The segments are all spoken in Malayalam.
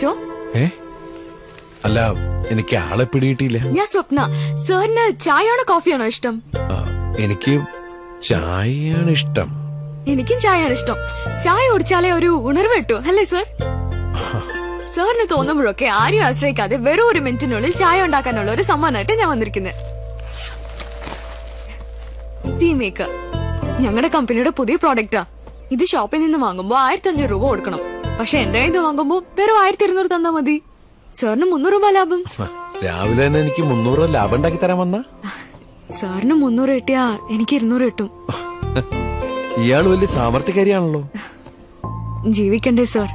ചോദിച്ചോ. അല്ല, എനിക്ക് ആളെ പിടിയിട്ടില്ല. ഞാൻ സ്വപ്ന. സാറിന് ചായയാണോ കോഫിയാണോ ഇഷ്ടം? എനിക്ക് ചായയാണ് ഇഷ്ടം. എനിക്കും ചായയാണ് ഇഷ്ടം. ചായ കുടിച്ചാലേ ഒരു ഉണർവ് കിട്ടൂ, അല്ലേ സർ? സാറിന് തോന്നുമ്പോഴൊക്കെ ആരെയും ആശ്രയിക്കാതെ വെറും ഒരു മിനിറ്റിനുള്ളിൽ ചായ ഉണ്ടാക്കാനുള്ള ഒരു സമ്മാനമായിട്ട് ഞാൻ വന്നിരിക്കുന്നത്. ടീ മേക്കർ ഞങ്ങളുടെ കമ്പനിയുടെ പുതിയ പ്രോഡക്റ്റാ. ഇത് ഷോപ്പിൽ നിന്ന് വാങ്ങുമ്പോ 1500 രൂപ കൊടുക്കണം. പക്ഷെ എന്റെ ഇത് വാങ്ങുമ്പോ വെറും 1200 തന്നാ മതി. സാറിന് 300 രൂപ ലാഭം. രാവിലെ തന്നെ എനിക്ക് 300 ലാഭം ഉണ്ടാക്കി തരാൻ വന്ന സാറിന് 300 കിട്ടിയാ എനിക്ക് 200 കിട്ടും. ഇയാള് വലിയ സാമർത്ഥ്യക്കാരിയാണല്ലോ. ജീവിക്കണ്ടേ സർ?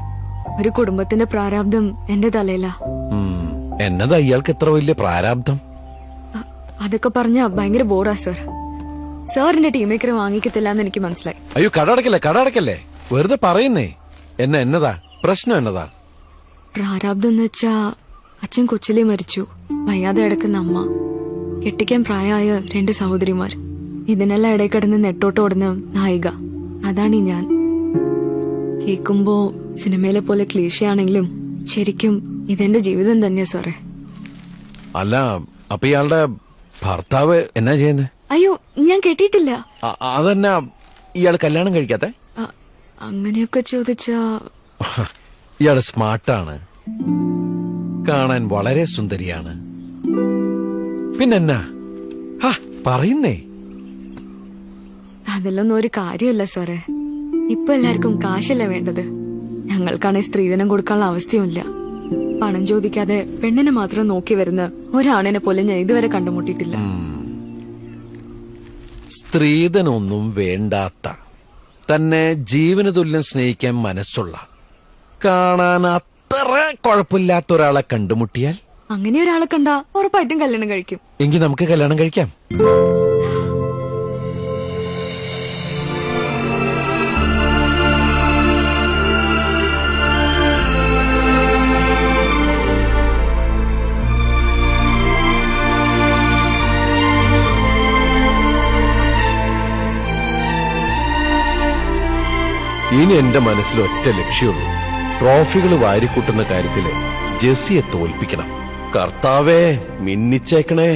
ഒരു കുടുംബത്തിന്റെ പ്രാരാബ്ദം എന്റെ തലയിലാ. എന്നതാ ഇയാൾക്ക് എത്ര വലിയ പ്രാരാബ്ദം? അതൊക്കെ പറഞ്ഞ ഭയങ്കര ബോറാ സർ. സാറിന്റെ ടീ മേക്കർ വാങ്ങിക്കത്തില്ല എന്ന് എനിക്ക് മനസ്സിലായി. അയ്യോ, കട അടക്കല്ലേ, വെറുതെ പറയുന്നേ. എന്നതാ പ്രശ്നം? എന്നതാ പ്രാരാബ്ദം എന്ന് വെച്ചാ അച്ഛൻ കൊച്ചിലെ മരിച്ചു. വയ്യാതെ കിടക്കുന്ന അമ്മ, കെട്ടിക്കാൻ പ്രായമായ 2 സഹോദരിമാർ. ഇതിനെല്ലാം ഇടയ്ക്കിടന്ന് നെട്ടോട്ട് ഓടുന്ന നായിക, അതാണ് ഞാൻ. കേൾക്കുമ്പോ സിനിമയിലെ പോലെ ക്ലീശയാണെങ്കിലും ശരിക്കും ഇതെന്റെ ജീവിതം തന്നെയാ സാറേ. അല്ല, അപ്പൊ ഇയാളുടെ ഭർത്താവ് എന്നാ ചെയ്യുന്നേ? അയ്യോ, ഞാൻ കെട്ടിയിട്ടില്ല. അതെന്നാ ഇയാള് കല്യാണം കഴിക്കാത്തെ? അങ്ങനെയൊക്കെ ചോദിച്ചാ ഇയാള് സ്മാർട്ടാണ്, കാണാൻ വളരെ സുന്ദരിയാണ്. പിന്നെന്നാ പറയുന്നേ? അതിലൊന്നും ഒരു കാര്യമല്ല സാറേ. ഇപ്പൊ എല്ലാവർക്കും കാശല്ല വേണ്ടത്. ഞങ്ങൾക്കാണെങ്കിൽ സ്ത്രീധനം കൊടുക്കാനുള്ള അവസ്ഥയുമില്ല. പണം ചോദിക്കാതെ പെണ്ണിനെ മാത്രം നോക്കി വരുന്ന ഒരാണിനെ പോലെ ഞാൻ ഇതുവരെ കണ്ടുമുട്ടിയിട്ടില്ല. സ്ത്രീധനൊന്നും വേണ്ടാത്ത, തന്നെ ജീവന തുല്യം സ്നേഹിക്കാൻ മനസ്സുള്ള, കാണാൻ അത്ര കുഴപ്പമില്ലാത്ത ഒരാളെ കണ്ടുമുട്ടിയാൽ, അങ്ങനെ ഒരാളെ കണ്ടാ ഉറപ്പായിട്ടും കല്യാണം കഴിക്കും. എങ്കിൽ നമുക്ക് കല്യാണം കഴിക്കാം. ഇനി എന്റെ മനസ്സിൽ ഒറ്റ ലക്ഷ്യമുള്ളൂ. ട്രോഫികൾ വാരിക്കൂട്ടുന്ന കാര്യത്തില് ജെസ്സിയെ തോൽപ്പിക്കണം. കർത്താവേ, മിന്നിച്ചേക്കണേ.